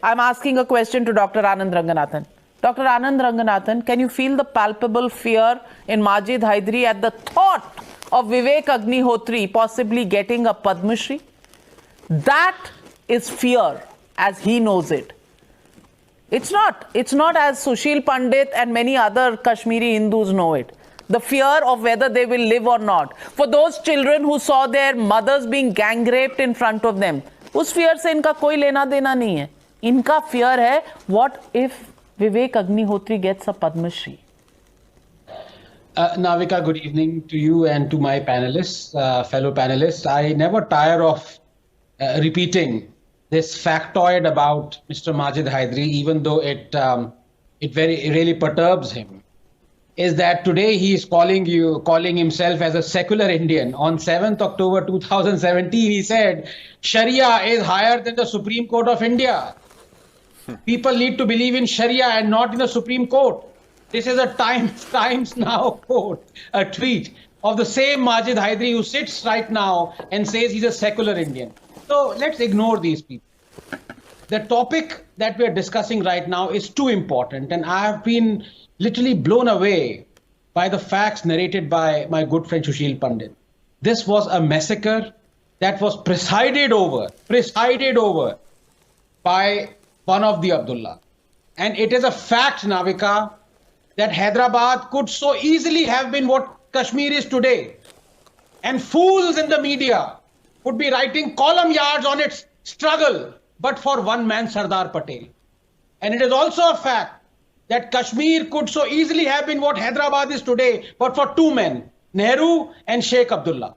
I'm asking a question to Dr. Anand Ranganathan. Dr. Anand Ranganathan, can you feel the palpable fear in Majid Hydari at the thought of Vivek Agnihotri possibly getting a Padma Shri? That is fear as he knows it. It's not as Sushil Pandit and many other Kashmiri Hindus know it. The fear of whether they will live or not. For those children who saw their mothers being gang raped in front of them, उस fear से इनका कोई लेना देना नहीं है. इनका fear है, what if Vivek Agnihotri gets a Padma Shri? Navika, good evening to you and to my panelists, fellow panelists. I never tire of repeating this factoid about Mr. Majid Hydari, even though it really perturbs him, is that today he is calling himself as a secular Indian. On 7th October 2017, he said, Sharia is higher than the Supreme Court of India. People need to believe in Sharia and not in the Supreme Court. This is a Times Now quote, a tweet of the same Majid Hydari who sits right now and says he's a secular Indian. So let's ignore these people. The topic that we're discussing right now is too important, and I have been literally blown away by the facts narrated by my good friend Sushil Pandit. This was a massacre that was presided over by one of the Abdullah. And it is a fact, Navika, that Hyderabad could so easily have been what Kashmir is today. And fools in the media would be writing column yards on its struggle, but for one man, Sardar Patel. And it is also a fact that Kashmir could so easily have been what Hyderabad is today, but for two men, Nehru and Sheikh Abdullah.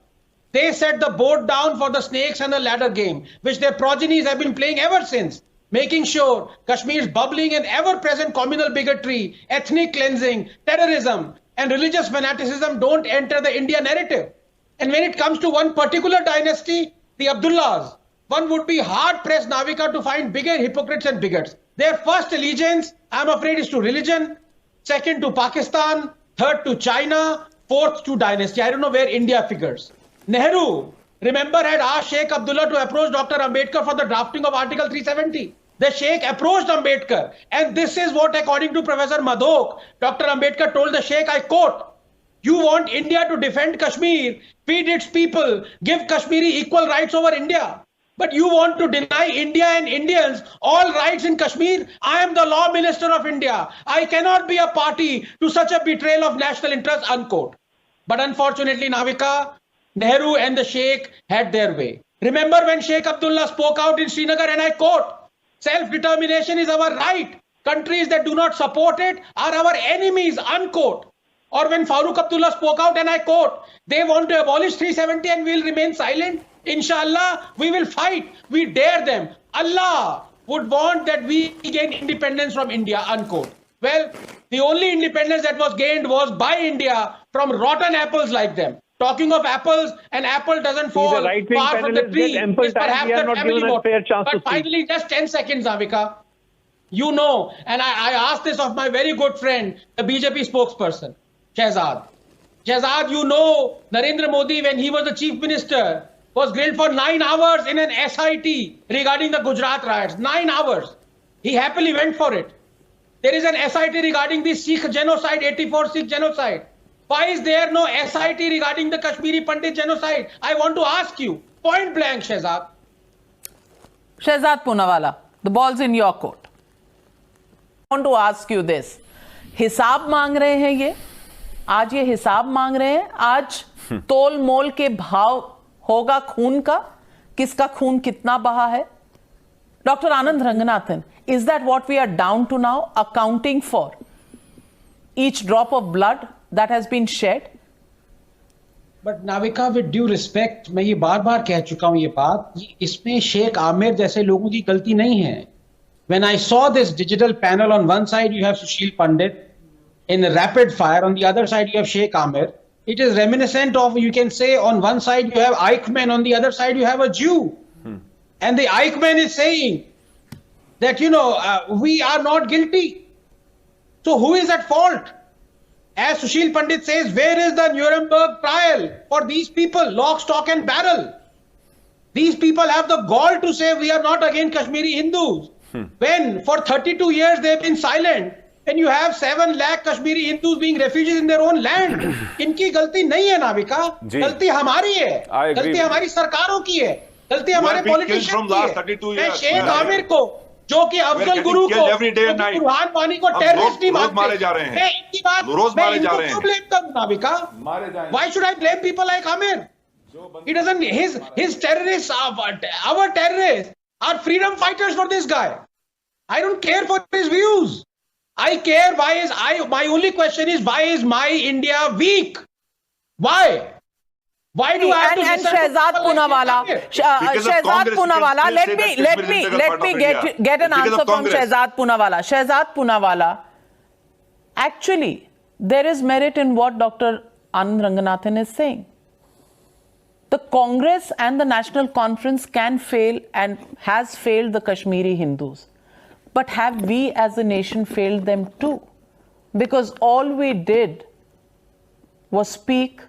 They set the board down for the snakes and the ladder game, which their progenies have been playing ever since, making sure Kashmir's bubbling and ever-present communal bigotry, ethnic cleansing, terrorism, and religious fanaticism don't enter the India narrative. And when it comes to one particular dynasty, the Abdullahs, one would be hard-pressed, Navika, to find bigger hypocrites and bigots. Their first allegiance, I'm afraid, is to religion, second to Pakistan, third to China, fourth to dynasty. I don't know where India figures. Nehru, remember, had asked Sheikh Abdullah to approach Dr. Ambedkar for the drafting of Article 370. The Sheikh approached Ambedkar, and this is what, according to Professor Madhok, Dr. Ambedkar told the Sheikh, I quote, "You want India to defend Kashmir, feed its people, give Kashmiri equal rights over India. But you want to deny India and Indians all rights in Kashmir? I am the law minister of India. I cannot be a party to such a betrayal of national interest," unquote. But unfortunately, Navika, Nehru and the Sheikh had their way. Remember when Sheikh Abdullah spoke out in Srinagar, and I quote, "Self-determination is our right. Countries that do not support it are our enemies," unquote. Or when Farooq Abdullah spoke out, and I quote, "They want to abolish 370 and we'll remain silent. Inshallah, we will fight. We dare them. Allah would want that we gain independence from India," unquote. Well, the only independence that was gained was by India from rotten apples like them. Talking of apples, an apple doesn't fall far from the tree. It's perhaps a family motto. But finally, just 10 seconds, Avika. You know, and I asked this of my very good friend, the BJP spokesperson, Shehzad. Shehzad, you know, Narendra Modi, when he was the chief minister, was grilled for 9 hours in an SIT regarding the Gujarat riots. 9 hours. He happily went for it. There is an SIT regarding the Sikh genocide, 84 Sikh genocide. Why is there no SIT regarding the Kashmiri Pandit genocide? I want to ask you, point blank, Shehzad. Shehzad Poonawalla, the ball's in your court. I want to ask you this. हिसाब मांग रहे हैं ये? आज ये हिसाब मांग रहे हैं? आज तोल मोल के भाव होगा खून का? किसका खून कितना बहा है? Dr. Anand Ranganathan, is that what we are down to now? Accounting for each drop of blood that has been shed? But Navika, with due respect, मैं ये बार-बार कह चुका हूँ ये बात, इसमें शेख आमिर जैसे लोगों की गलती नहीं है. When I saw this digital panel, on one side you have Sushil Pandit in rapid fire, on the other side you have Sheikh Amir. It is reminiscent of, you can say, on one side you have Eichmann, on the other side you have a Jew. And the Eichmann is saying that, we are not guilty. So who is at fault? As Sushil Pandit says, where is the Nuremberg trial for these people, lock, stock and barrel? These people have the gall to say we are not against Kashmiri Hindus. When for 32 years they've been silent, when you have 7 lakh Kashmiri Hindus being refugees in their own land, इनकी गलती नहीं है नाविका, गलती हमारी है, गलती हमारी सरकारों की है, गलती हमारे पॉलिटिशियंस की है। मैं शेख आमिर को, जो कि अफजल गुरु को, बुरहान वानी को टेररिस्ट नहीं मानते, मैं इनकी बात, मैं इनको क्यों ब्लेम करूं Navika? Why should I blame people like Amir? He doesn't, his terrorists, our terrorists are freedom fighters for this guy. I don't care for his views. I care my only question is, why is my India weak? Why? Why do I have to listen to Shehzad Poonawala, let me get an answer from Shehzad Poonawala. Shehzad Poonawala, actually, there is merit in what Dr. Anand Ranganathan is saying. The Congress and the National Conference can fail and has failed the Kashmiri Hindus. But have we as a nation failed them too? Because all we did was speak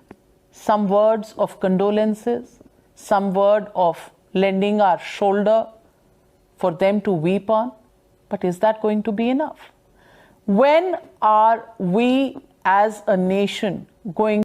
some words of condolences, some word of lending our shoulder for them to weep on. But is that going to be enough? When are we as a nation going